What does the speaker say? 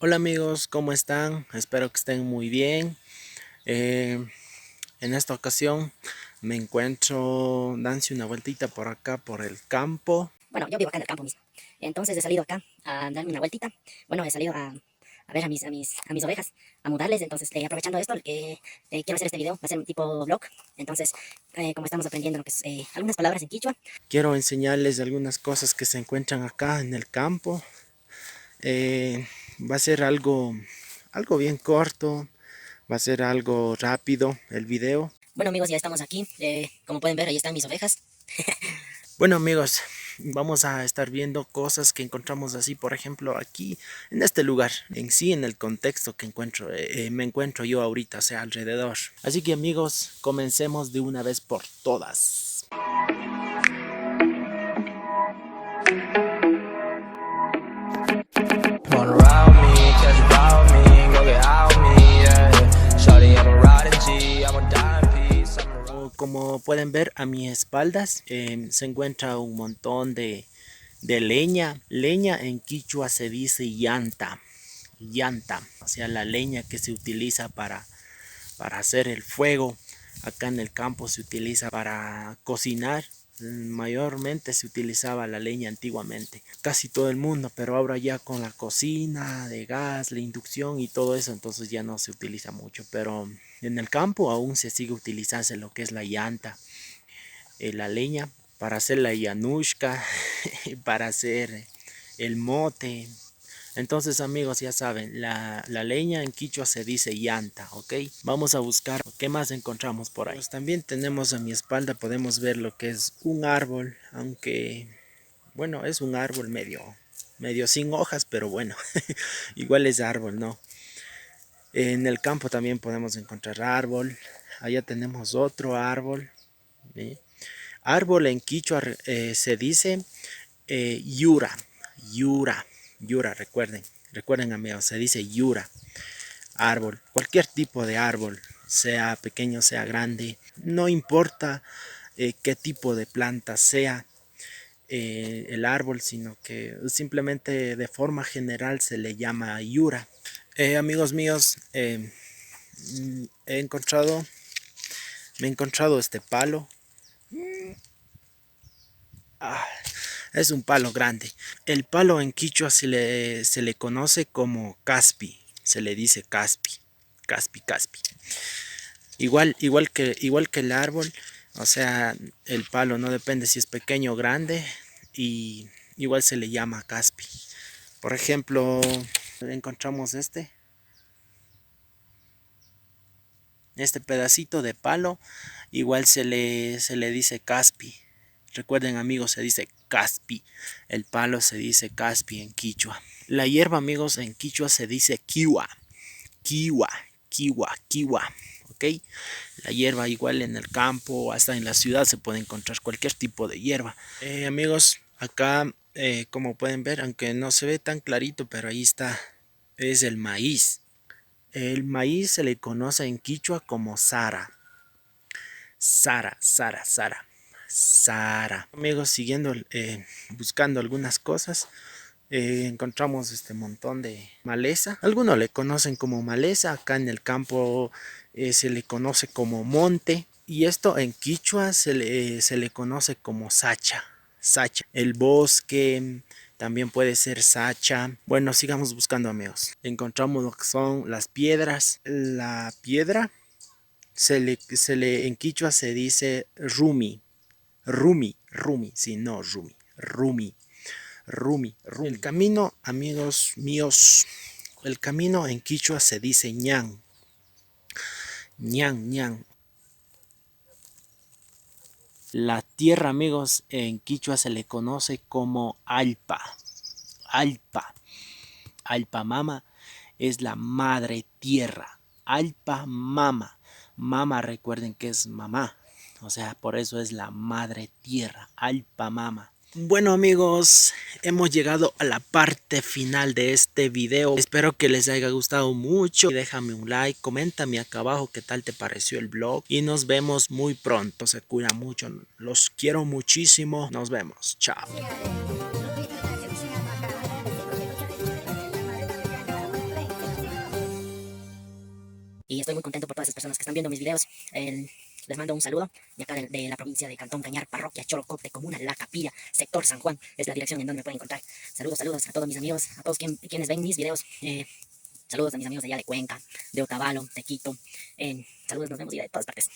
Hola amigos, ¿cómo están? Espero que estén muy bien. Eh, en esta ocasión me encuentro dándose una vueltita por acá, por el campo. Bueno, yo vivo acá en el campo mismo. Entonces he salido acá a darme una vueltita. Bueno, he salido a ver a mis ovejas, a mudarles. Entonces, aprovechando esto, quiero hacer este video, va a ser un tipo vlog. Entonces, como estamos aprendiendo lo que es, algunas palabras en quichua. Quiero enseñarles algunas cosas que se encuentran acá en el campo. Va a ser algo bien corto, va a ser algo rápido el video. Bueno, amigos, ya estamos aquí. Como pueden ver, ahí están mis ovejas. Bueno amigos, vamos a estar viendo cosas que encontramos así, por ejemplo, aquí en este lugar, en sí, en el contexto que me encuentro yo ahorita, o sea, alrededor. Así que amigos, comencemos de una vez por todas. Wanna ride me, catch a vibe with me, go get out with me, yeah. Shawty, I'm a riding G, I'm a dying piece, I'm a Como pueden ver a mis espaldas se encuentra un montón de leña. Leña en quichua se dice llanta, llanta, o sea, la leña que se utiliza para hacer el fuego. Acá en el campo se utiliza para cocinar. Mayormente se utilizaba la leña antiguamente, casi todo el mundo, pero ahora ya con la cocina de gas, la inducción y todo eso, entonces ya no se utiliza mucho, pero en el campo aún se sigue utilizando lo que es la llanta, la leña, para hacer la yanushka, para hacer el mote. Entonces amigos, ya saben, la leña en quichua se dice llanta, ¿ok? Vamos a buscar qué más encontramos por ahí. Pues también tenemos a mi espalda, podemos ver lo que es un árbol, aunque, bueno, es un árbol medio sin hojas, pero bueno, igual es árbol, ¿no? En el campo también podemos encontrar árbol, allá tenemos otro árbol, ¿sí? Árbol en quichua se dice yura, yura, yura, recuerden amigos, se dice yura, árbol, cualquier tipo de árbol, sea pequeño, sea grande, no importa qué tipo de planta sea el árbol, sino que simplemente de forma general se le llama yura. Amigos míos, me he encontrado este palo. Ah, es un palo grande. El palo en quichua se le conoce como caspi. Se le dice caspi. Caspi, caspi. Igual que el árbol. O sea, el palo no depende si es pequeño o grande. Y igual se le llama caspi. Por ejemplo, encontramos este pedacito de palo. Igual se le dice caspi. Recuerden amigos, se dice caspi. El palo se dice caspi en quichua. La hierba amigos en quichua se dice kiwa. Kiwa, kiwa, kiwa. ¿Ok? La hierba igual en el campo, hasta en la ciudad se puede encontrar cualquier tipo de hierba. Amigos, acá como pueden ver, aunque no se ve tan clarito, pero ahí está, es el maíz. El maíz se le conoce en quichua como sara. Sara, Sara, Sara. Sara. Amigos, siguiendo, buscando algunas cosas, encontramos este montón de maleza. Algunos le conocen como maleza, acá en el campo se le conoce como monte. Y esto en quichua se le conoce como sacha. Sacha. El bosque también puede ser sacha. Bueno, sigamos buscando amigos. Encontramos lo que son las piedras. La piedra en quichua se dice rumi. Rumi, sí, no Rumi, Rumi. El camino, amigos míos, el camino en quichua se dice ñan, ñan, ñan. La tierra, amigos, en quichua se le conoce como alpa, alpa, alpa mama es la madre tierra, alpa mama, mama recuerden que es mamá, o sea, por eso es la madre tierra, alpa mama. Bueno amigos, hemos llegado a la parte final de este video. Espero que les haya gustado mucho. Déjame un like, coméntame acá abajo qué tal te pareció el vlog. Y nos vemos muy pronto. Se cuida mucho. Los quiero muchísimo. Nos vemos. Chao. y estoy muy contento por todas esas personas que están viendo mis videos. Les mando un saludo de acá de la provincia de Cantón Cañar, parroquia Chorocote, comuna La Capilla, sector San Juan, es la dirección en donde me pueden encontrar. Saludos a todos mis amigos, a todos quienes ven mis videos. Saludos a mis amigos de allá de Cuenca, de Otavalo, de Quito. Saludos, nos vemos ya de todas partes.